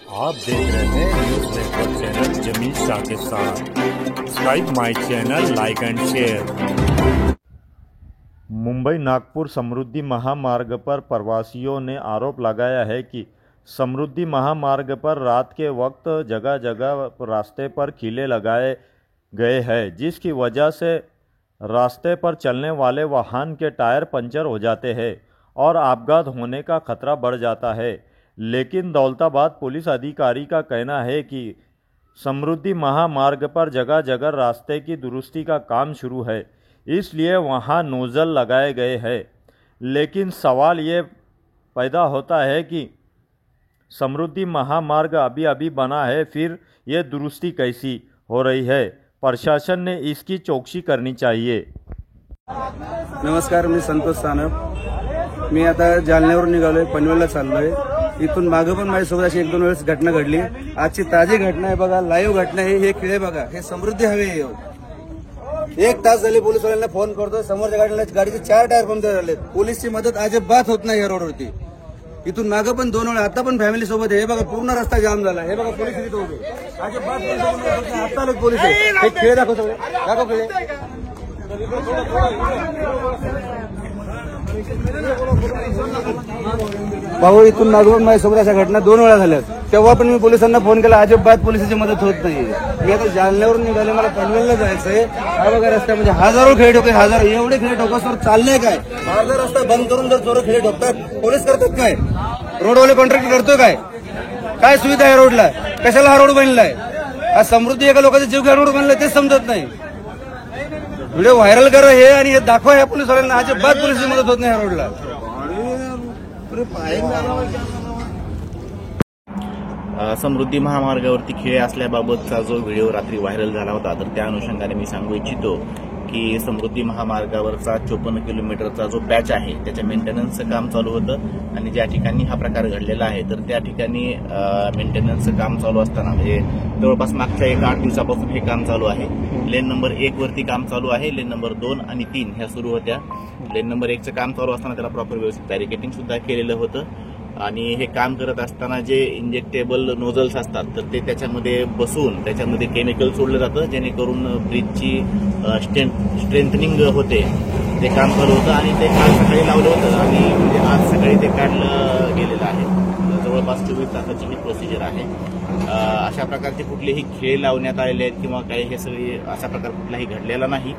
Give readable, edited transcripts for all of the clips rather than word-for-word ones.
आप देख रहे हैं news network channel Jameel Shah के साथ। Subscribe my channel, like and share. Mumbai Nagpur Samruddhi Mahamarg पर प्रवासियों ने आरोप लगाया है कि समृद्धि महामार्ग पर रात के वक्त जगह जगह रास्ते पर किले लगाए गए हैं, जिसकी वजह से रास्ते पर चलने वाले वाहन के टायर पंचर हो जाते हैं और अपघात होने का खतरा बढ़ जाता है। लेकिन दौलताबाद पुलिस अधिकारी का कहना है कि समृद्धि महामार्ग पर जगह जगह रास्ते की दुरुस्ती का काम शुरू है, इसलिए वहां नोजल लगाए गए हैं। लेकिन सवाल ये पैदा होता है कि समृद्धि महामार्ग अभी अभी बना है, फिर ये दुरुस्ती कैसी हो रही है? प्रशासन ने इसकी चौकसी करनी चाहिए। नमस्कार, मी संतोष सानप। मी आता जालन्यावरून निघालोय, पनवेलला चाललोय। इथून मागे पण माझ्यासोबत अशी एक दोन वेळेस घटना घडली। आजची ताजी घटना आहे बघा, लाईव्ह घटना आहे। हे खिळे बघा, हे समृद्धी हवे। 1 तास झाले पोलिसवाल्यांना फोन करतोय, समोरच्या गाडीचे 4 टायर पंक्चर झाले। पोलीसची मदत अजिबात होत नाही या रोडवरती। इथून मागे पण 2 वेळा, आता पण फॅमिली सोबत आहे। हे बघा, पूर्ण रस्ता जाम झाला। हे बघा, पोलीस इथे उभे, अजिबात आता लोक पोलीस आहे। हे खिळे दाखव, सगळे दाखव खिळे। भाऊ, इथून मागून माझ्यासोबत अशा घटना 2 वेळा झाल्या। तेव्हा पण मी पोलिसांना फोन केला, अजिबात पोलिसांची मदत होत नाही। मी आता जालन्यावरून निघाले, मला पनवेलला जायचंय। हा बघा रस्त्यामध्ये हजारो खेळ ठोके, हजारो एवढे खेळ ठोकासवर चाललंय काय? हा जर रस्ता बंद करून जर चोर खेळ ठोकतात, पोलीस करतात काय? रोडवाले कॉन्ट्रॅक्ट करतोय काय? काय सुविधा आहे रोडला? कशाला हा रोड बनलाय? हा समृद्धी एका लोकांचा जीव घ्या रोड बनलाय, तेच समजत नाही। व्हिडिओ व्हायरल करा हे आणि हे दाखवा ह्या पोलिसवाल्यांना, अजिबात पोलिसची मदत होत नाही ह्या रोडला। समृद्धी महामार्गावरती खिळे असल्याबाबतचा जो व्हिडिओ रात्री व्हायरल झाला होता, तर त्या अनुषंगाने मी सांगू इच्छितो की समृद्धी महामार्गावरचा 54 किलोमीटरचा जो पॅच आहे, त्याच्या मेंटेनन्सचं काम चालू होतं आणि ज्या ठिकाणी हा प्रकार घडलेला आहे, तर त्या ठिकाणी मेंटेनन्सचं काम चालू असताना म्हणजे जवळपास मागच्या 8 दिवसापासून हे काम चालू आहे। लेन नंबर 1 वरती काम चालू आहे, लेन नंबर 2 आणि 3 ह्या सुरू होत्या। लेन नंबर 1चं काम चालू असताना त्याला प्रॉपर व्यवस्थित बॅरिकेटिंग सुद्धा केलेलं होतं आणि हे काम करत असताना जे इंजेक्टेबल नोझल्स असतात, तर ते त्याच्यामध्ये बसून त्याच्यामध्ये केमिकल सोडलं जातं, जेणेकरून ब्रिजची स्ट्रेंथनिंग होते। ते काम चालू होतं आणि ते काल सकाळी लावलं होतं आणि म्हणजे आज सकाळी ते काढलं गेलेलं आहे। जवळपास 24 तासाची ही प्रोसिजर आहे। अशा प्रकारचे कुठलेही खेळ लावण्यात आलेले आहेत किंवा काही हे सगळे असा प्रकार कुठलाही घडलेला नाही।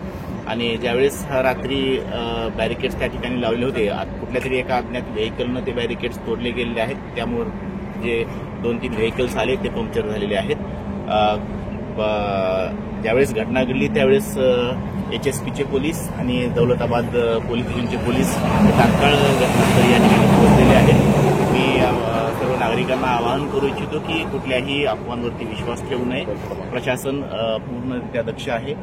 आणि ज्यावेळेस रात्री बॅरिकेड्स त्या ठिकाणी लावले होते, कुठल्या तरी एका अज्ञात व्हेकलनं ते बॅरिकेड्स तोडले गेलेले आहेत, त्यामुळे जे 2-3 व्हेकल्स आले ते पंक्चर झालेले आहेत। ज्यावेळेस घटना घडली त्यावेळेस HSPचे पोलीस आणि दौलताबाद पोलीस स्टेशनचे पोलीस तात्काळ घटनास्थळी या ठिकाणी पोहोचलेले आहेत। मी सर्व नागरिकांना आवाहन करू इच्छितो की कुठल्याही अफवांवरती विश्वास ठेवू नये। प्रशासन पूर्णरित्या दक्ष आहे।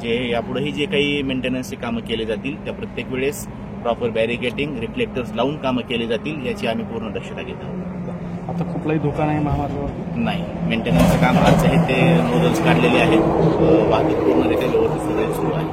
जे यापुढेही जे काही मेंटेनन्सची कामं केली जातील, त्या प्रत्येक वेळेस प्रॉपर बॅरिकेटिंग, रिफ्लेक्टर्स लावून कामं केली जातील, याची आम्ही पूर्ण दक्षता घेत आहोत। आता कुठलाही धोका नाही महामार्गावर? नाही, मेंटेनन्सचं काम आज आहे, ते नोजल्स काढलेले आहेत, वाहतूक पूर्णरित्या व्यवस्थित सुरू आहे।